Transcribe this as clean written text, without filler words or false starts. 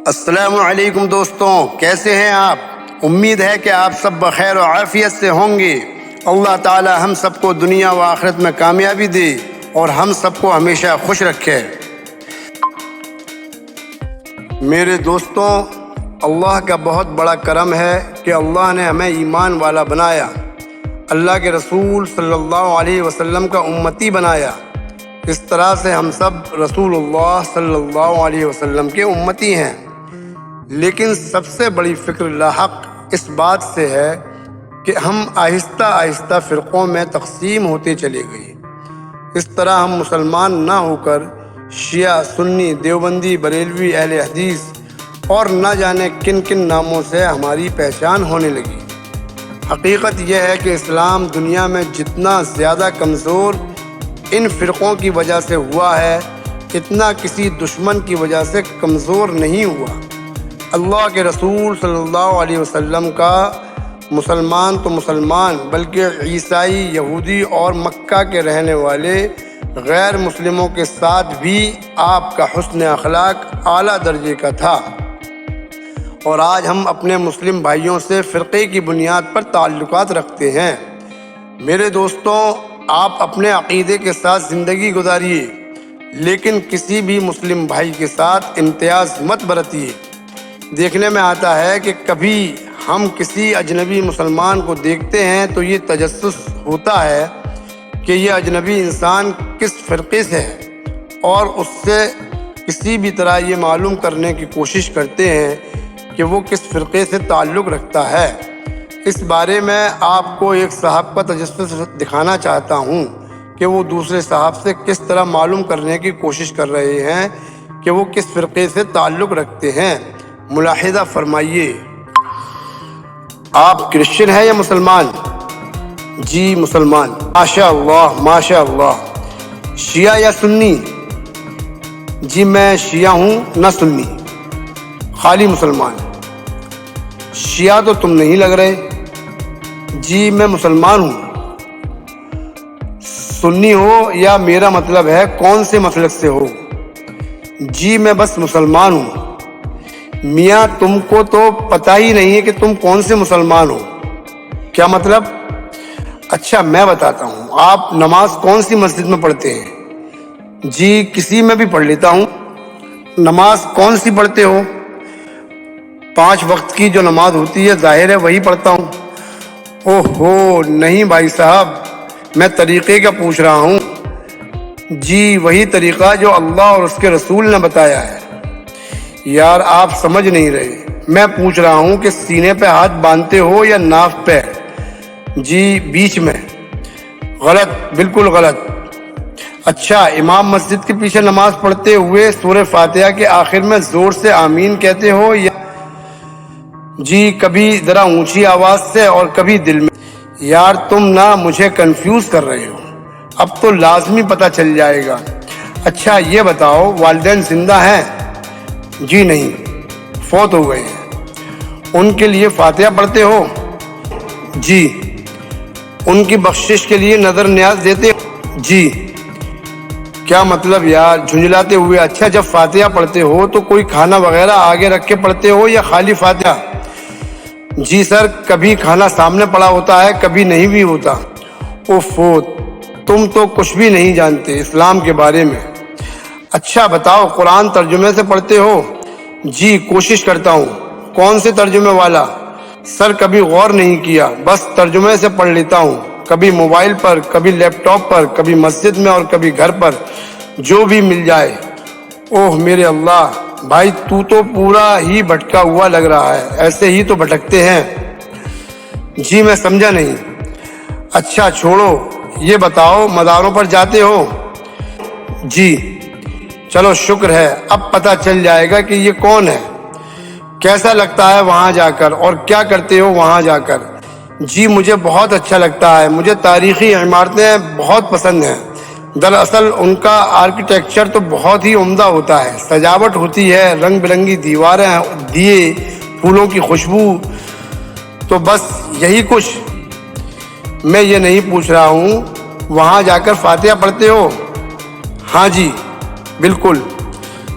السلام علیکم دوستوں، کیسے ہیں آپ؟ امید ہے کہ آپ سب بخیر و عافیت سے ہوں گے۔ اللہ تعالی ہم سب کو دنیا و آخرت میں کامیابی دے اور ہم سب کو ہمیشہ خوش رکھے۔ میرے دوستوں، اللہ کا بہت بڑا کرم ہے کہ اللہ نے ہمیں ایمان والا بنایا، اللہ کے رسول صلی اللہ علیہ وسلم کا امتی بنایا۔ اس طرح سے ہم سب رسول اللہ صلی اللہ علیہ وسلم کے امتی ہیں۔ لیکن سب سے بڑی فکر لاحق اس بات سے ہے کہ ہم آہستہ آہستہ فرقوں میں تقسیم ہوتے چلے گئے۔ اس طرح ہم مسلمان نہ ہو کر شیعہ، سنی، دیوبندی، بریلوی، اہل حدیث اور نہ جانے کن کن ناموں سے ہماری پہچان ہونے لگی۔ حقیقت یہ ہے کہ اسلام دنیا میں جتنا زیادہ کمزور ان فرقوں کی وجہ سے ہوا ہے، اتنا کسی دشمن کی وجہ سے کمزور نہیں ہوا۔ اللہ کے رسول صلی اللہ علیہ وسلم کا مسلمان تو مسلمان بلکہ عیسائی، یہودی اور مکہ کے رہنے والے غیر مسلموں کے ساتھ بھی آپ کا حسن اخلاق اعلیٰ درجے کا تھا، اور آج ہم اپنے مسلم بھائیوں سے فرقے کی بنیاد پر تعلقات رکھتے ہیں۔ میرے دوستوں، آپ اپنے عقیدے کے ساتھ زندگی گزاریے، لیکن کسی بھی مسلم بھائی کے ساتھ امتیاز مت برتیے۔ دیکھنے میں آتا ہے کہ کبھی ہم کسی اجنبی مسلمان کو دیکھتے ہیں تو یہ تجسس ہوتا ہے کہ یہ اجنبی انسان کس فرقے سے ہے، اور اس سے کسی بھی طرح یہ معلوم کرنے کی کوشش کرتے ہیں کہ وہ کس فرقے سے تعلق رکھتا ہے۔ اس بارے میں آپ کو ایک صاحب کا تجسس دکھانا چاہتا ہوں کہ وہ دوسرے صاحب سے کس طرح معلوم کرنے کی کوشش کر رہے ہیں کہ وہ کس فرقے سے تعلق رکھتے ہیں۔ ملاحظہ فرمائیے۔ آپ کرسچن ہیں یا مسلمان؟ جی مسلمان۔ ماشاء اللہ ماشاء اللہ۔ شیعہ یا سنی؟ جی میں شیعہ ہوں نہ سنی، خالی مسلمان۔ شیعہ تو تم نہیں لگ رہے۔ جی میں مسلمان ہوں۔ سنی ہو یا میرا مطلب ہے کون سے مسلک سے ہو؟ جی میں بس مسلمان ہوں۔ میاں تم کو تو پتہ ہی نہیں ہے کہ تم کون سے مسلمان ہو۔ کیا مطلب؟ اچھا میں بتاتا ہوں۔ آپ نماز کون سی مسجد میں پڑھتے ہیں؟ جی کسی میں بھی پڑھ لیتا ہوں۔ نماز کون سی پڑھتے ہو؟ 5 وقت کی جو نماز ہوتی ہے ظاہر ہے وہی پڑھتا ہوں۔ اوہو نہیں بھائی صاحب، میں طریقے کا پوچھ رہا ہوں۔ جی وہی طریقہ جو اللہ اور اس کے رسول نے بتایا ہے۔ یار آپ سمجھ نہیں رہے، میں پوچھ رہا ہوں کہ سینے پہ ہاتھ باندھتے ہو یا ناف پہ؟ جی بیچ میں۔ غلط، بالکل غلط۔ اچھا امام مسجد کے پیچھے نماز پڑھتے ہوئے سورہ فاتحہ کے آخر میں زور سے آمین کہتے ہو یا؟ جی کبھی ذرا اونچی آواز سے اور کبھی دل میں۔ یار تم نہ مجھے کنفیوز کر رہے ہو، اب تو لازمی پتہ چل جائے گا۔ اچھا یہ بتاؤ والدین زندہ ہیں؟ جی نہیں، فوت ہو گئے ہیں۔ ان کے لیے فاتحہ پڑھتے ہو؟ جی۔ ان کی بخشش کے لیے نظر نیاز دیتے ہو؟ جی۔ کیا مطلب یار جھنجھلاتے ہوئے؟ اچھا جب فاتحہ پڑھتے ہو تو کوئی کھانا وغیرہ آگے رکھ کے پڑھتے ہو یا خالی فاتحہ؟ جی سر کبھی کھانا سامنے پڑا ہوتا ہے، کبھی نہیں بھی ہوتا۔ اوفو تم تو کچھ بھی نہیں جانتے اسلام کے بارے میں۔ اچھا بتاؤ قرآن ترجمے سے پڑھتے ہو؟ جی کوشش کرتا ہوں۔ کون سے ترجمے والا؟ سر کبھی غور نہیں کیا، بس ترجمے سے پڑھ لیتا ہوں، کبھی موبائل پر، کبھی لیپ ٹاپ پر، کبھی مسجد میں اور کبھی گھر پر، جو بھی مل جائے۔ اوہ میرے اللہ، بھائی تو پورا ہی بھٹکا ہوا لگ رہا ہے، ایسے ہی تو بھٹکتے ہیں۔ جی میں سمجھا نہیں۔ اچھا چھوڑو، یہ بتاؤ مزاروں پر جاتے ہو؟ جی۔ چلو شکر ہے، اب پتہ چل جائے گا کہ یہ کون ہے۔ کیسا لگتا ہے وہاں جا کر اور کیا کرتے ہو وہاں جا کر؟ جی مجھے بہت اچھا لگتا ہے، مجھے تاریخی عمارتیں بہت پسند ہیں۔ دراصل ان کا آرکیٹیکچر تو بہت ہی عمدہ ہوتا ہے، سجاوٹ ہوتی ہے، رنگ برنگی دیواریں، دیے، پھولوں کی خوشبو، تو بس یہی کچھ۔ میں یہ نہیں پوچھ رہا ہوں وہاں جا کر فاتحہ پڑھتے ہو؟ ہاں جی بالکل۔